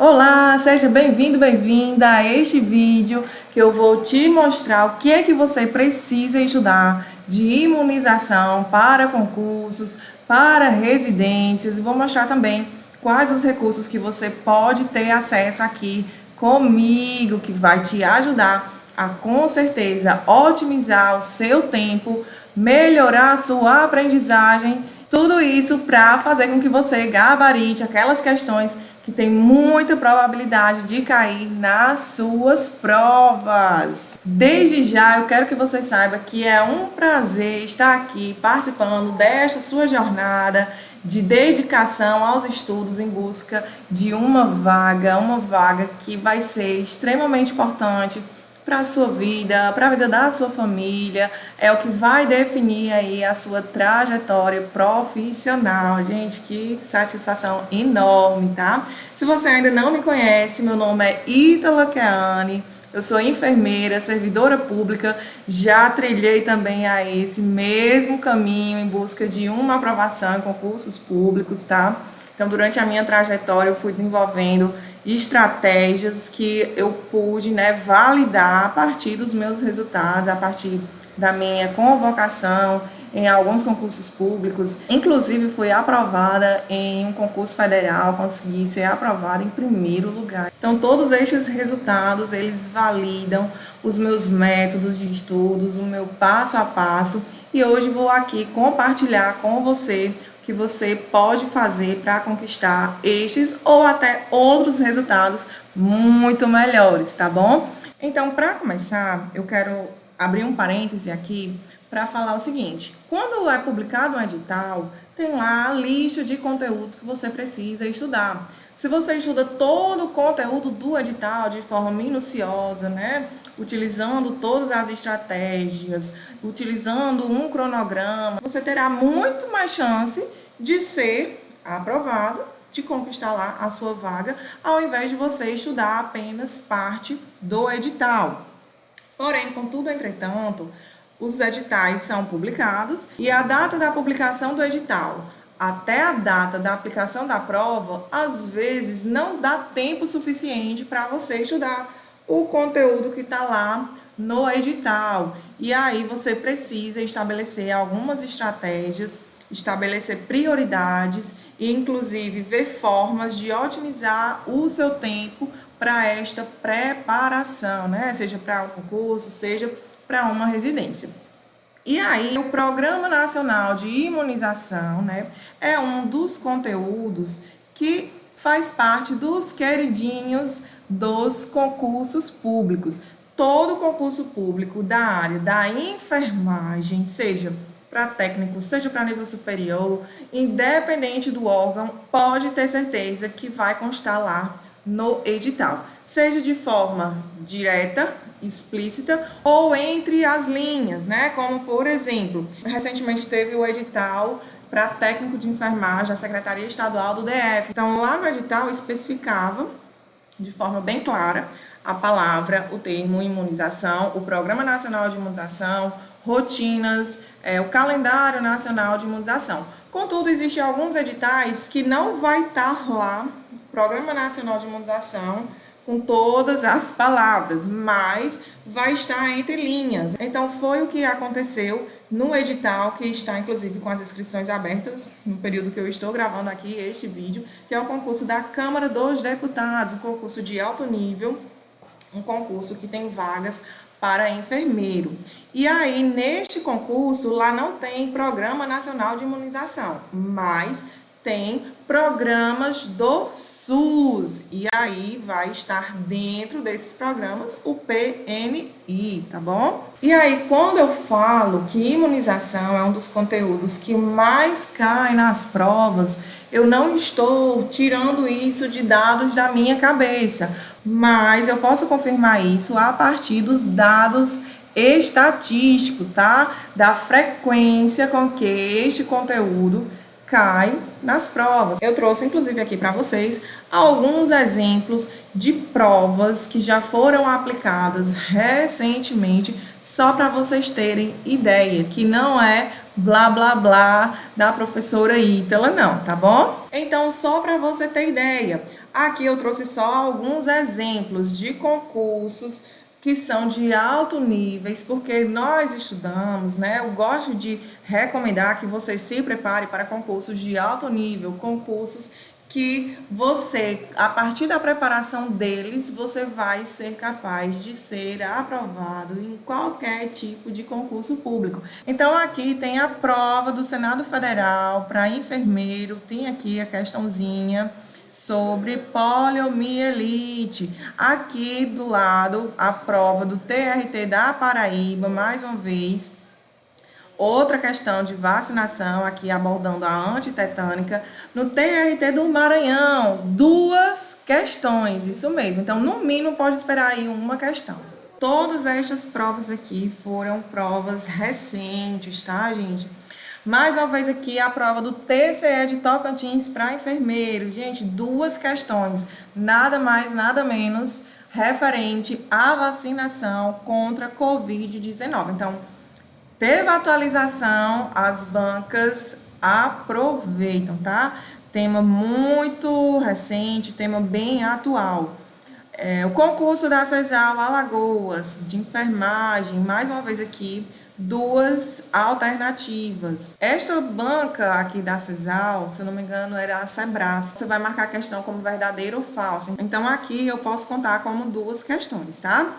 Olá, seja bem-vindo, bem-vinda a este vídeo que eu vou te mostrar o que é que você precisa estudar de imunização para concursos, para residências e vou mostrar também quais os recursos que você pode ter acesso aqui comigo, que vai te ajudar a, com certeza, otimizar o seu tempo, melhorar a sua aprendizagem, tudo isso para fazer com que você gabarite aquelas questões que tem muita probabilidade de cair nas suas provas. Desde já, eu quero que você saiba que é um prazer estar aqui participando desta sua jornada de dedicação aos estudos em busca de uma vaga que vai ser extremamente importante para a sua vida, para a vida da sua família, é o que vai definir aí a sua trajetória profissional. Gente, que satisfação enorme, tá? Se você ainda não me conhece, meu nome é Ítala Keane, eu sou enfermeira, servidora pública, já trilhei também a esse mesmo caminho em busca de uma aprovação em concursos públicos, tá? Então, durante a minha trajetória, eu fui desenvolvendo estratégias que eu pude, validar a partir dos meus resultados, a partir da minha convocação em alguns concursos públicos. Inclusive, fui aprovada em um concurso federal, consegui ser aprovada em primeiro lugar. Então, todos estes resultados, eles validam os meus métodos de estudos, o meu passo a passo. E hoje vou aqui compartilhar com você que você pode fazer para conquistar estes ou até outros resultados muito melhores, tá bom? Então, para começar, eu quero abrir um parêntese aqui para falar o seguinte: quando é publicado um edital, tem lá a lista de conteúdos que você precisa estudar. Se você estuda todo o conteúdo do edital de forma minuciosa, utilizando todas as estratégias, utilizando um cronograma, você terá muito mais chance de ser aprovado, de conquistar lá a sua vaga, ao invés de você estudar apenas parte do edital. Porém, contudo, entretanto, os editais são publicados e a data da publicação do edital até a data da aplicação da prova, às vezes não dá tempo suficiente para você estudar o conteúdo que está lá no edital. E aí você precisa estabelecer algumas estratégias, estabelecer prioridades e, inclusive, ver formas de otimizar o seu tempo para esta preparação, Seja para um concurso, seja para uma residência. E aí, o Programa Nacional de Imunização, é um dos conteúdos que faz parte dos queridinhos dos concursos públicos. Todo concurso público da área da enfermagem, seja para técnico, seja para nível superior, independente do órgão, pode ter certeza que vai constar lá no edital, seja de forma direta, explícita ou entre as linhas, Como, por exemplo, recentemente teve o edital para técnico de enfermagem da Secretaria Estadual do DF. Então, lá no edital especificava de forma bem clara a palavra, o termo imunização, o Programa Nacional de Imunização, rotinas, o Calendário Nacional de Imunização. Contudo, existem alguns editais que não vai estar lá Programa Nacional de Imunização com todas as palavras, mas vai estar entre linhas. Então, foi o que aconteceu no edital, que está, inclusive, com as inscrições abertas, no período que eu estou gravando aqui este vídeo, que é o concurso da Câmara dos Deputados, um concurso de alto nível, um concurso que tem vagas para enfermeiro. E aí, neste concurso, lá não tem Programa Nacional de Imunização, mas tem programas do SUS, e aí vai estar dentro desses programas o PNI, tá bom? E aí, quando eu falo que imunização é um dos conteúdos que mais cai nas provas, eu não estou tirando isso de dados da minha cabeça, mas eu posso confirmar isso a partir dos dados estatísticos, tá? Da frequência com que este conteúdo cai nas provas. Eu trouxe, inclusive, aqui para vocês alguns exemplos de provas que já foram aplicadas recentemente, só para vocês terem ideia, que não é blá blá blá da professora Ítala, não, tá bom? Então, só para você ter ideia, Aqui eu trouxe só alguns exemplos de concursos que são de alto níveis, porque nós estudamos, né? Eu gosto de recomendar que você se prepare para concursos de alto nível, concursos que você, a partir da preparação deles, você vai ser capaz de ser aprovado em qualquer tipo de concurso público. Então, aqui tem a prova do Senado Federal para enfermeiro, tem aqui a questãozinha sobre poliomielite. Aqui do lado, a prova do TRT da Paraíba, mais uma vez. Outra questão de vacinação, aqui abordando a antitetânica. No TRT do Maranhão, 2 questões, isso mesmo. Então, no mínimo, pode esperar aí uma questão. Todas estas provas aqui foram provas recentes, tá, gente? Mais uma vez aqui a prova do TCE de Tocantins para enfermeiro. Gente, 2 questões, nada mais, nada menos, referente à vacinação contra a Covid-19. Então, teve atualização, as bancas aproveitam, tá? Tema muito recente, tema bem atual. O concurso da CESAL Alagoas, de enfermagem, mais uma vez aqui, 2 alternativas. Esta banca aqui da CESAL, se eu não me engano, era a Sebras. Você vai marcar a questão como verdadeira ou falsa. Então, aqui eu posso contar como 2 questões, tá?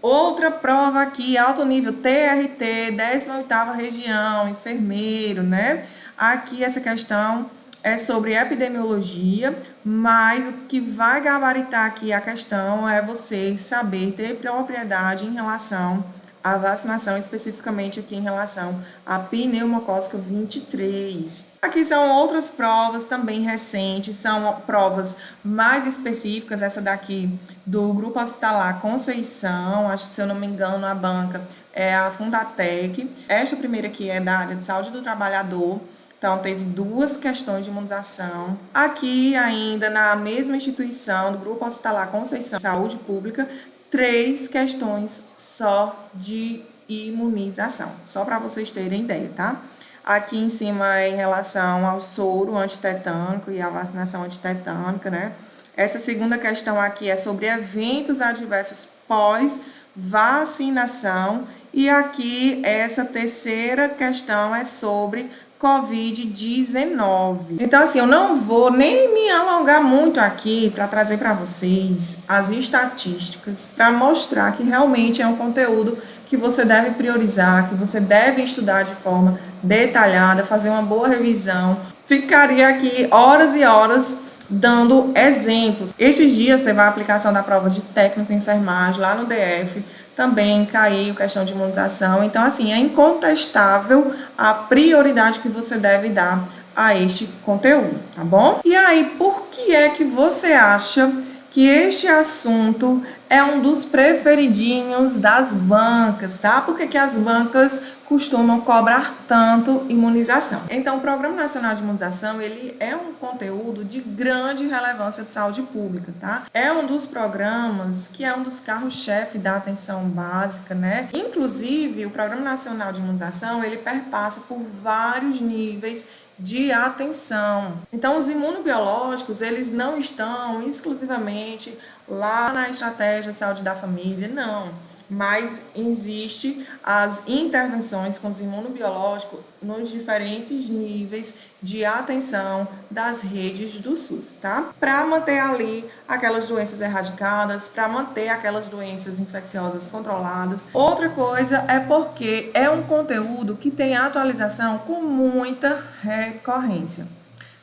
Outra prova aqui, alto nível, TRT, 18ª região, enfermeiro, né? Aqui essa questão é sobre epidemiologia, mas o que vai gabaritar aqui a questão é você saber ter propriedade em relação à vacinação, especificamente aqui em relação à pneumocócica 23. Aqui são outras provas também recentes, são provas mais específicas, essa daqui do Grupo Hospitalar Conceição, acho que se eu não me engano a banca é a Fundatec. Esta primeira aqui é da área de saúde do trabalhador. Então, teve 2 questões de imunização. Aqui, ainda na mesma instituição, do Grupo Hospitalar Conceição Saúde Pública, 3 questões só de imunização. Só para vocês terem ideia, tá? Aqui em cima é em relação ao soro antitetânico e a vacinação antitetânica, né? Essa segunda questão aqui é sobre eventos adversos pós-vacinação. E aqui, essa terceira questão é sobre Covid-19. Então, assim, eu não vou nem me alongar muito aqui para trazer para vocês as estatísticas, para mostrar que realmente é um conteúdo que você deve priorizar, que você deve estudar de forma detalhada, fazer uma boa revisão. Ficaria aqui horas e horas dando exemplos. Estes dias teve a aplicação da prova de técnico em enfermagem lá no DF, também caiu questão de imunização. Então, assim, é incontestável a prioridade que você deve dar a este conteúdo, tá bom? E aí, por que é que você acha que este assunto é um dos preferidinhos das bancas, tá? Por que as bancas costumam cobrar tanto imunização? Então, o Programa Nacional de Imunização, ele é um conteúdo de grande relevância de saúde pública, tá? É um dos programas que é um dos carros-chefe da atenção básica, né? Inclusive, o Programa Nacional de Imunização, ele perpassa por vários níveis de atenção. Então, os imunobiológicos, eles não estão exclusivamente lá na estratégia de saúde da família, não. Mas existe as intervenções com os imunobiológicos nos diferentes níveis de atenção das redes do SUS, tá? Para manter ali aquelas doenças erradicadas, para manter aquelas doenças infecciosas controladas. Outra coisa é porque é um conteúdo que tem atualização com muita recorrência.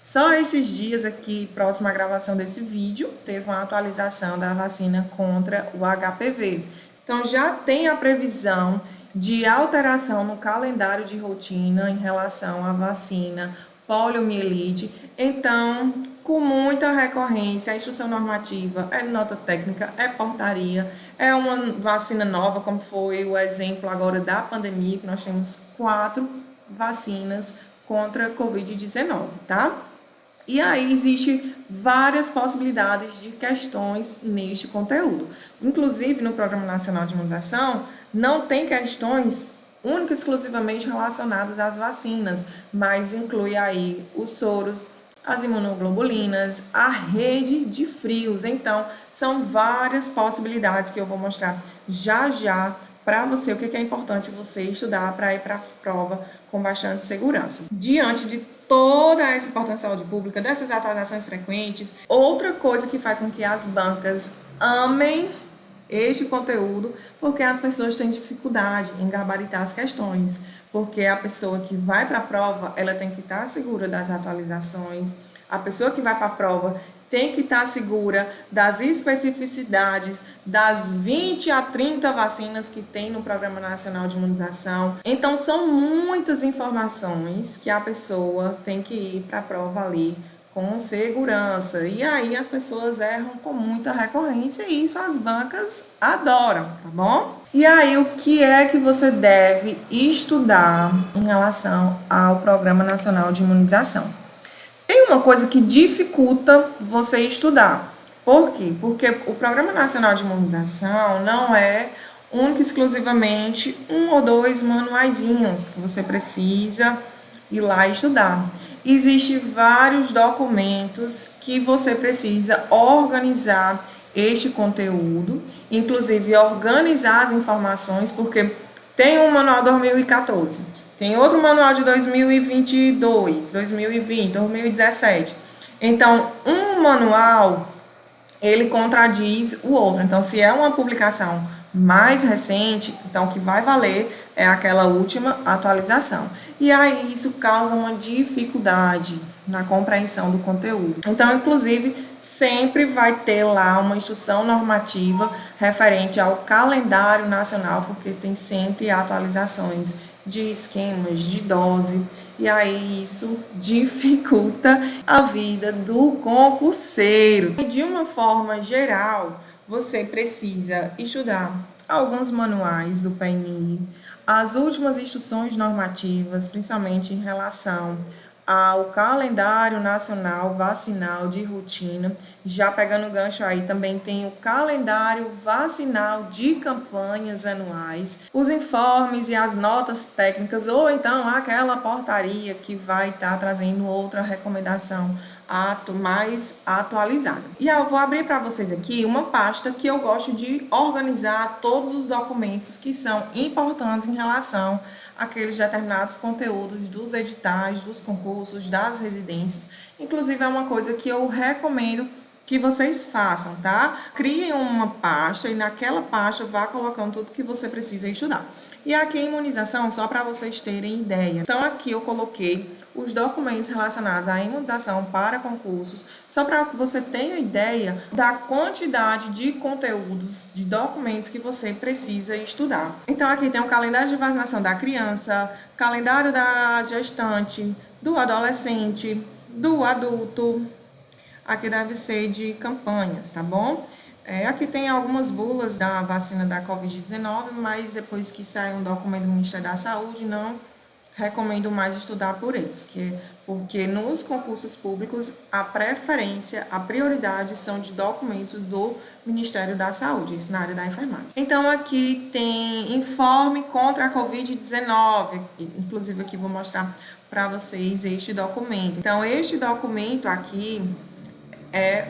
Só estes dias aqui, próximo à gravação desse vídeo, teve uma atualização da vacina contra o HPV. Então, já tem a previsão de alteração no calendário de rotina em relação à vacina poliomielite. Então, com muita recorrência, a instrução normativa é nota técnica, é portaria, é uma vacina nova, como foi o exemplo agora da pandemia, que nós temos 4 vacinas contra a Covid-19, tá? E aí existe várias possibilidades de questões neste conteúdo. Inclusive, no Programa Nacional de Imunização, não tem questões única e exclusivamente relacionadas às vacinas, mas inclui aí os soros as imunoglobulinas, a rede de frios. Então, são várias possibilidades que eu vou mostrar já já para você, o que é importante você estudar para ir para a prova com bastante segurança. Diante de toda essa importância da saúde pública, dessas atualizações frequentes, outra coisa que faz com que as bancas amem este conteúdo, porque as pessoas têm dificuldade em gabaritar as questões, porque a pessoa que vai para a prova, ela tem que estar segura das atualizações, a pessoa que vai para a prova tem que estar segura das especificidades das 20 a 30 vacinas que tem no Programa Nacional de Imunização. Então, são muitas informações que a pessoa tem que ir para a prova ali com segurança. E aí as pessoas erram com muita recorrência e isso as bancas adoram, tá bom? E aí, o que é que você deve estudar em relação ao Programa Nacional de Imunização? Tem uma coisa que dificulta você estudar. Por quê? Porque o Programa Nacional de Imunização não é único e exclusivamente 1 ou 2 manuaizinhos que você precisa ir lá estudar. Existem vários documentos que você precisa organizar este conteúdo, inclusive organizar as informações, porque tem um manual 2014, tem outro manual de 2022, 2020, 2017. Então, um manual, ele contradiz o outro. Então, se é uma publicação mais recente, então o que vai valer é aquela última atualização. E aí isso causa uma dificuldade na compreensão do conteúdo. Então, inclusive, sempre vai ter lá uma instrução normativa referente ao calendário nacional, porque tem sempre atualizações de esquemas, de dose, e aí isso dificulta a vida do concurseiro. De uma forma geral, você precisa estudar alguns manuais do PNI, as últimas instruções normativas, principalmente em relação ao calendário nacional vacinal de rotina. Já pegando o gancho aí, também tem o calendário vacinal de campanhas anuais, os informes e as notas técnicas, ou então aquela portaria que vai estar trazendo outra recomendação mais atualizada. E eu vou abrir para vocês aqui uma pasta que eu gosto de organizar todos os documentos que são importantes em relação àqueles determinados conteúdos dos editais, dos concursos, das residências. Inclusive, é uma coisa que eu recomendo que vocês façam, tá? Criem uma pasta e naquela pasta vá colocando tudo que você precisa estudar. E aqui a imunização, só para vocês terem ideia. Então, aqui eu coloquei os documentos relacionados à imunização para concursos, só para que você tenha ideia da quantidade de conteúdos, de documentos que você precisa estudar. Então, aqui tem o calendário de vacinação da criança, calendário da gestante, do adolescente, do adulto. Aqui deve ser de campanhas, tá bom? Aqui tem algumas bulas da vacina da Covid-19, mas depois que sair um documento do Ministério da Saúde, não recomendo mais estudar por eles, porque nos concursos públicos a preferência, a prioridade são de documentos do Ministério da Saúde, isso na área da enfermagem. Então aqui tem informe contra a Covid-19, inclusive aqui vou mostrar para vocês este documento. Então este documento aqui é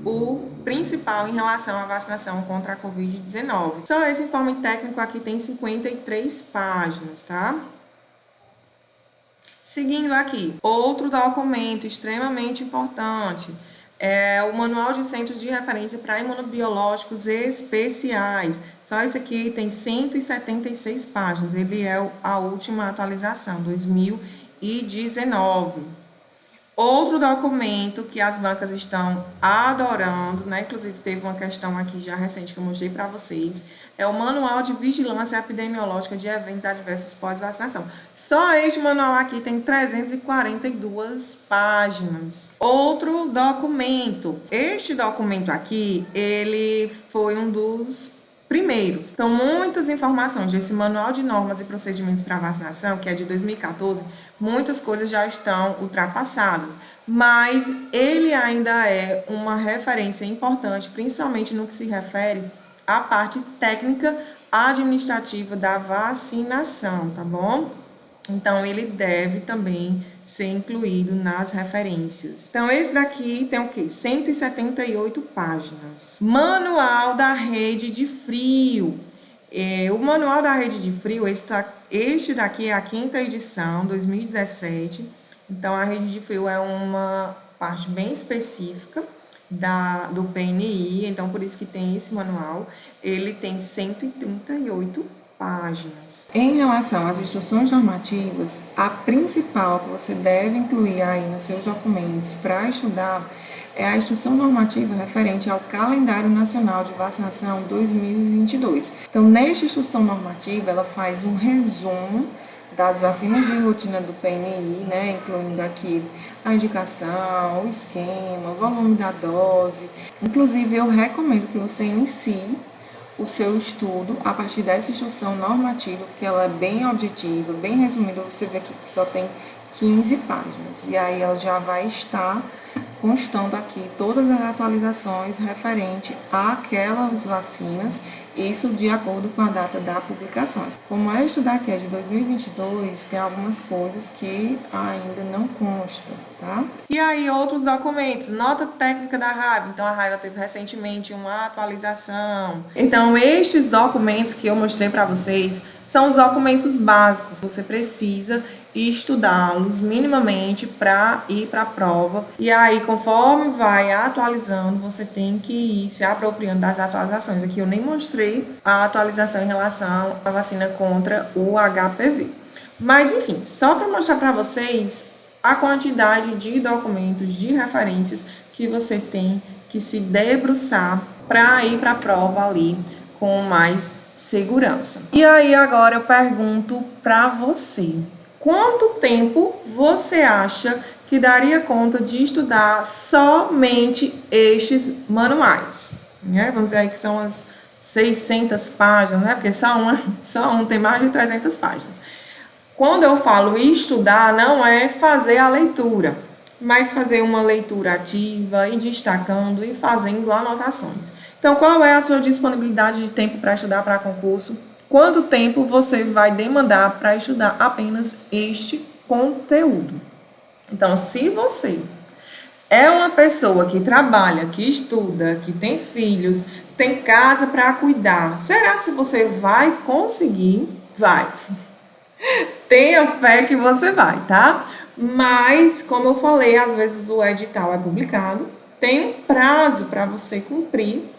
o principal em relação à vacinação contra a Covid-19. Só esse informe técnico aqui tem 53 páginas, tá? Seguindo aqui, outro documento extremamente importante é o Manual de Centros de Referência para Imunobiológicos Especiais. Só esse aqui tem 176 páginas, ele é a última atualização, 2019. Outro documento que as bancas estão adorando, né? Inclusive teve uma questão aqui já recente que eu mostrei para vocês, é o Manual de Vigilância Epidemiológica de Eventos Adversos Pós-Vacinação. Só este manual aqui tem 342 páginas. Outro documento. Este documento aqui, ele foi um dos primeiros. Então, muitas informações desse Manual de Normas e Procedimentos para Vacinação, que é de 2014, muitas coisas já estão ultrapassadas, mas ele ainda é uma referência importante, principalmente no que se refere à parte técnica administrativa da vacinação, tá bom? Então, ele deve também ser incluído nas referências. Então, esse daqui tem o quê? 178 páginas. Manual da rede de frio. O Manual da Rede de Frio, este daqui é a 5ª edição, 2017. Então, a rede de frio é uma parte bem específica do PNI, então por isso que tem esse manual. Ele tem 138 páginas. Em relação às instruções normativas, a principal que você deve incluir aí nos seus documentos para estudar é a instrução normativa referente ao Calendário Nacional de Vacinação 2022. Então, nesta instrução normativa, ela faz um resumo das vacinas de rotina do PNI, né, incluindo aqui a indicação, o esquema, o volume da dose. Inclusive, eu recomendo que você inicie o seu estudo a partir dessa instrução normativa, porque ela é bem objetiva, bem resumida. Você vê aqui que só tem 15 páginas, e aí ela já vai estar constando aqui todas as atualizações referente àquelas vacinas, isso de acordo com a data da publicação. Como esta daqui é de 2022, tem algumas coisas que ainda não constam, tá? E aí, outros documentos, nota técnica da Raiva. Então, a Raiva teve recentemente uma atualização. Então, estes documentos que eu mostrei para vocês são os documentos básicos. Você precisa estudá-los minimamente para ir para a prova. E aí, conforme vai atualizando, você tem que ir se apropriando das atualizações. Aqui eu nem mostrei a atualização em relação à vacina contra o HPV. Mas, enfim, só para mostrar para vocês a quantidade de documentos, de referências que você tem que se debruçar para ir para a prova ali com mais segurança. E aí, agora eu pergunto para você: quanto tempo você acha que daria conta de estudar somente estes manuais? Vamos dizer aí que são as 600 páginas, né? Porque só um tem mais de 300 páginas. Quando eu falo estudar, não é fazer a leitura, mas fazer uma leitura ativa e destacando e fazendo anotações. Então, qual é a sua disponibilidade de tempo para estudar para concurso? Quanto tempo você vai demandar para estudar apenas este conteúdo? Então, se você é uma pessoa que trabalha, que estuda, que tem filhos, tem casa para cuidar, será que você vai conseguir? Vai. Tenha fé que você vai, tá? Mas, como eu falei, às vezes o edital é publicado, tem um prazo para você cumprir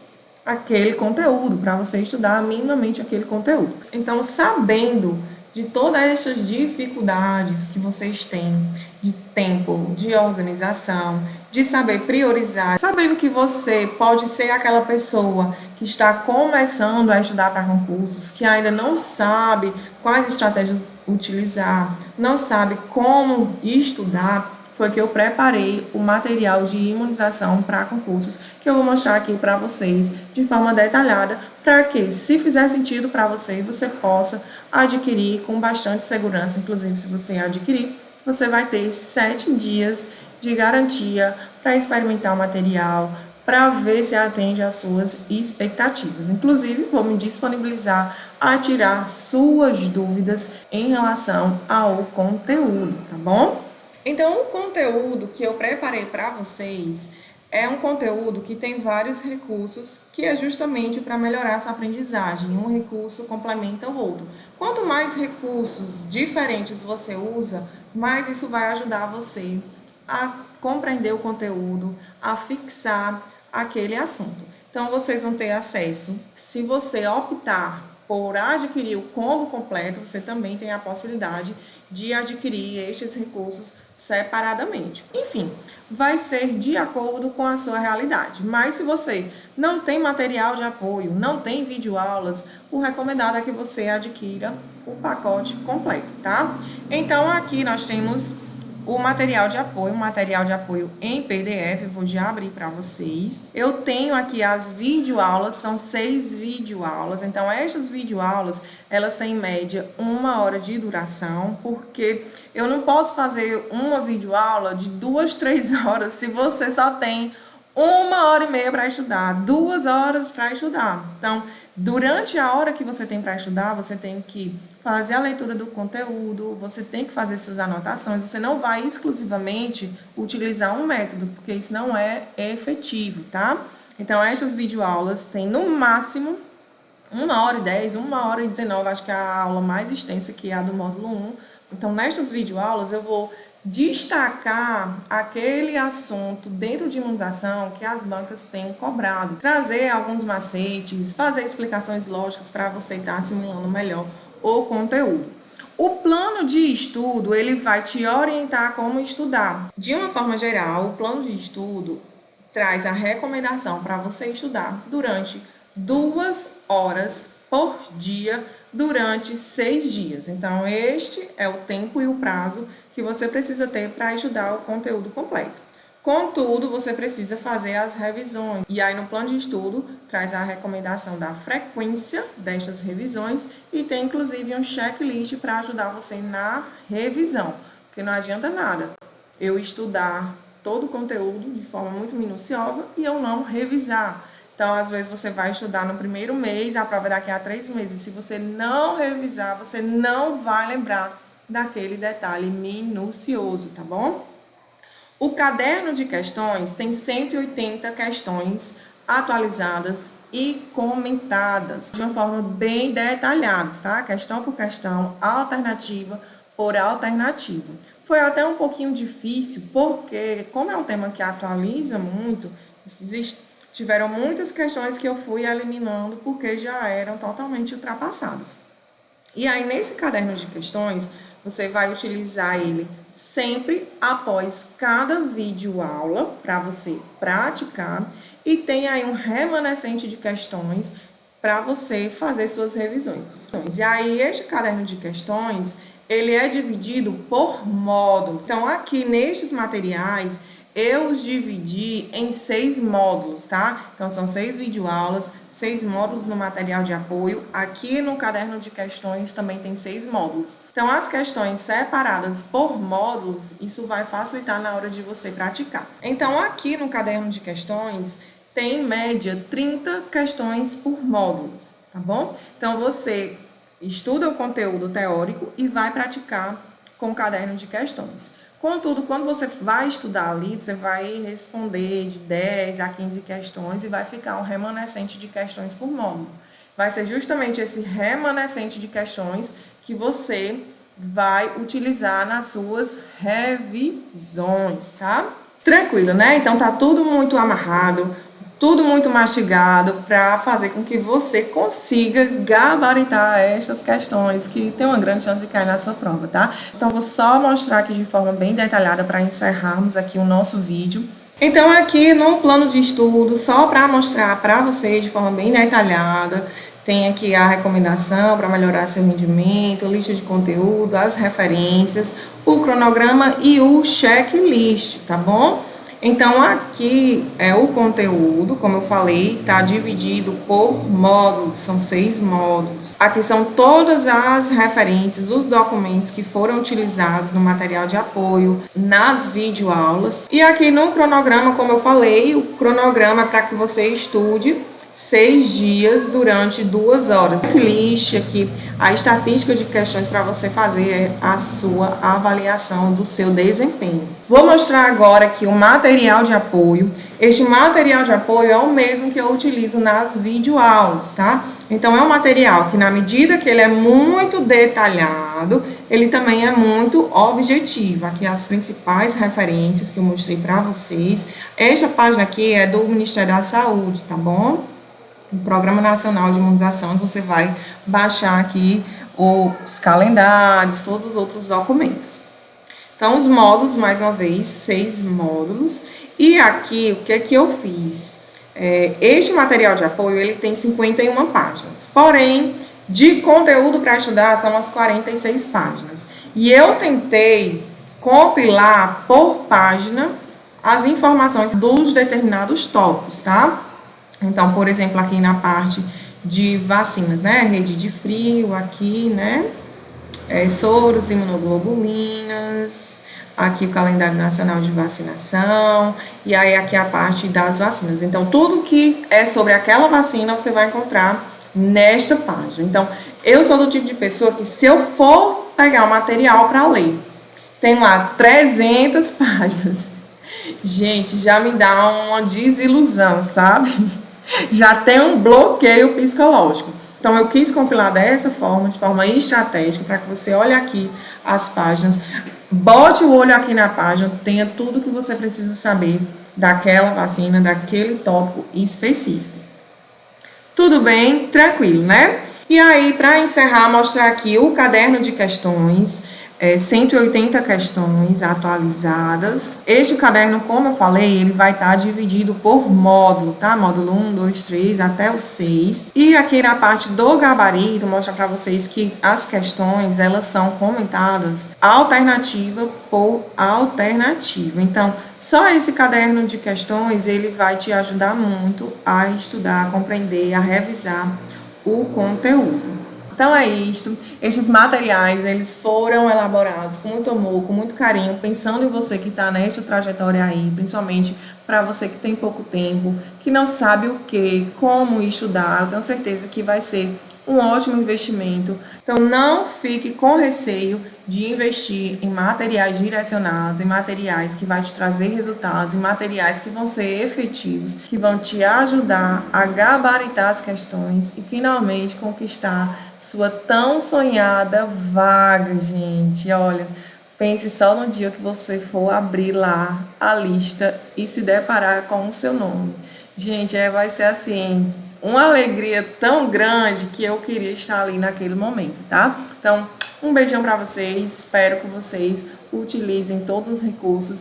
aquele conteúdo, para você estudar minimamente aquele conteúdo. Então, sabendo de todas essas dificuldades que vocês têm de tempo, de organização, de saber priorizar, sabendo que você pode ser aquela pessoa que está começando a estudar para concursos, que ainda não sabe quais estratégias utilizar, não sabe como estudar, foi que eu preparei o material de imunização para concursos, que eu vou mostrar aqui para vocês de forma detalhada, para que, se fizer sentido para você, você possa adquirir com bastante segurança. Inclusive, se você adquirir, você vai ter 7 dias de garantia para experimentar o material, para ver se atende às suas expectativas. Inclusive, vou me disponibilizar a tirar suas dúvidas em relação ao conteúdo, tá bom? Então, o conteúdo que eu preparei para vocês é um conteúdo que tem vários recursos, que é justamente para melhorar a sua aprendizagem. Um recurso complementa o outro. Quanto mais recursos diferentes você usa, mais isso vai ajudar você a compreender o conteúdo, a fixar aquele assunto. Então, vocês vão ter acesso, se você optar por adquirir o combo completo, você também tem a possibilidade de adquirir estes recursos separadamente. Enfim, vai ser de acordo com a sua realidade. Mas se você não tem material de apoio, não tem videoaulas, o recomendado é que você adquira o pacote completo, tá? Então, aqui nós temos o material de apoio em PDF, eu vou já abrir para vocês. Eu tenho aqui as videoaulas, são 6 videoaulas, então estas videoaulas, elas têm em média 1 hora de duração, porque eu não posso fazer uma videoaula de 2, 3 horas se você só tem 1h30 para estudar, 2 horas para estudar. Então, durante a hora que você tem para estudar, você tem que fazer a leitura do conteúdo, você tem que fazer suas anotações, você não vai exclusivamente utilizar um método, porque isso não é efetivo, tá? Então, estas videoaulas têm no máximo 1h10, 1h19, acho que é a aula mais extensa, que é a do módulo 1. Então, nestas videoaulas, eu vou destacar aquele assunto dentro de imunização que as bancas têm cobrado. Trazer alguns macetes, fazer explicações lógicas para você estar assimilando melhor o conteúdo. O plano de estudo, ele vai te orientar como estudar. De uma forma geral, o plano de estudo traz a recomendação para você estudar durante 2 horas por dia durante 6 dias. Então, este é o tempo e o prazo que você precisa ter para estudar o conteúdo completo. Contudo, você precisa fazer as revisões. E aí, no plano de estudo, traz a recomendação da frequência destas revisões e tem, inclusive, um checklist para ajudar você na revisão. Porque não adianta nada eu estudar todo o conteúdo de forma muito minuciosa e eu não revisar. Então, às vezes, você vai estudar no primeiro mês, a prova é daqui a 3 meses. Se você não revisar, você não vai lembrar daquele detalhe minucioso, tá bom? O caderno de questões tem 180 questões atualizadas e comentadas de uma forma bem detalhada, tá? Questão por questão, alternativa por alternativa. Foi até um pouquinho difícil, porque como é um tema que atualiza muito, tiveram muitas questões que eu fui eliminando porque já eram totalmente ultrapassadas. E aí, nesse caderno de questões, você vai utilizar ele sempre após cada vídeo aula para você praticar e tem aí um remanescente de questões para você fazer suas revisões. E aí, este caderno de questões, ele é dividido por módulos. Então, aqui nestes materiais, eu os dividi em 6 módulos, tá? Então, são 6 videoaulas, 6 módulos no material de apoio. Aqui no caderno de questões também tem 6 módulos. Então, as questões separadas por módulos, isso vai facilitar na hora de você praticar. Então, aqui no caderno de questões, tem em média 30 questões por módulo, tá bom? Então, você estuda o conteúdo teórico e vai praticar com o caderno de questões. Contudo, quando você vai estudar ali, você vai responder de 10 a 15 questões e vai ficar um remanescente de questões por módulo. Vai ser justamente esse remanescente de questões que você vai utilizar nas suas revisões, tá? Tranquilo, né? Então, tá tudo muito amarrado, tudo muito mastigado para fazer com que você consiga gabaritar estas questões que tem uma grande chance de cair na sua prova, tá? Então, vou só mostrar aqui de forma bem detalhada para encerrarmos aqui o nosso vídeo. Então, aqui no plano de estudo, só para mostrar para você de forma bem detalhada, tem aqui a recomendação para melhorar seu rendimento, lista de conteúdo, as referências, o cronograma e o checklist, tá bom? Então, aqui é o conteúdo, como eu falei, está dividido por módulos, são 6 módulos. Aqui são todas as referências, os documentos que foram utilizados no material de apoio, nas videoaulas. E aqui no cronograma, como eu falei, o cronograma é para que você estude 6 dias durante 2 horas. Checklist aqui, a estatística de questões para você fazer a sua avaliação do seu desempenho. Vou mostrar agora aqui o material de apoio. Este material de apoio é o mesmo que eu utilizo nas videoaulas, tá? Então, é um material que, na medida que ele é muito detalhado, ele também é muito objetivo. Aqui as principais referências que eu mostrei para vocês. Esta página aqui é do Ministério da Saúde, tá bom? O Programa Nacional de Imunização, você vai baixar aqui os calendários, todos os outros documentos. Então, os módulos, mais uma vez, 6 módulos. E aqui, o que é que eu fiz? Este material de apoio, ele tem 51 páginas. Porém, de conteúdo para estudar, são as 46 páginas. E eu tentei compilar por página as informações dos determinados tópicos, tá? Então, por exemplo, aqui na parte de vacinas, né? Rede de frio aqui, né? Soros, imunoglobulinas. aqui o calendário nacional de vacinação, e aí aqui a parte das vacinas. Então, tudo que é sobre aquela vacina você vai encontrar nesta página. Então, eu sou do tipo de pessoa que, se eu for pegar o material para ler, tem lá 300 páginas. Gente, já me dá uma desilusão, sabe? Já tem um bloqueio psicológico. Então, eu quis compilar dessa forma, de forma estratégica, para que você olhe aqui as páginas, bote o olho aqui na página, tenha tudo que você precisa saber daquela vacina, daquele tópico específico. Tudo bem? Tranquilo, né? E aí, para encerrar, mostrar aqui o caderno de questões, 180 questões atualizadas. Este caderno, como eu falei, ele vai estar dividido por módulo, tá? Módulo 1, 2, 3, até o 6. E aqui na parte do gabarito, mostra para vocês que as questões, elas são comentadas alternativa por alternativa. Então, só esse caderno de questões, ele vai te ajudar muito a estudar, a compreender, a revisar o conteúdo. Então é isso, estes materiais, eles foram elaborados com muito amor, com muito carinho, pensando em você que está nesta trajetória aí, principalmente para você que tem pouco tempo, que não sabe o que, como estudar. Eu tenho certeza que vai ser um ótimo investimento. Então não fique com receio de investir em materiais direcionados, em materiais que vai te trazer resultados, em materiais que vão ser efetivos, que vão te ajudar a gabaritar as questões e finalmente conquistar sua tão sonhada vaga, gente. Olha, pense só no dia que você for abrir lá a lista e se deparar com o seu nome. Gente, vai ser assim, uma alegria tão grande que eu queria estar ali naquele momento, tá? Então, um beijão para vocês, espero que vocês utilizem todos os recursos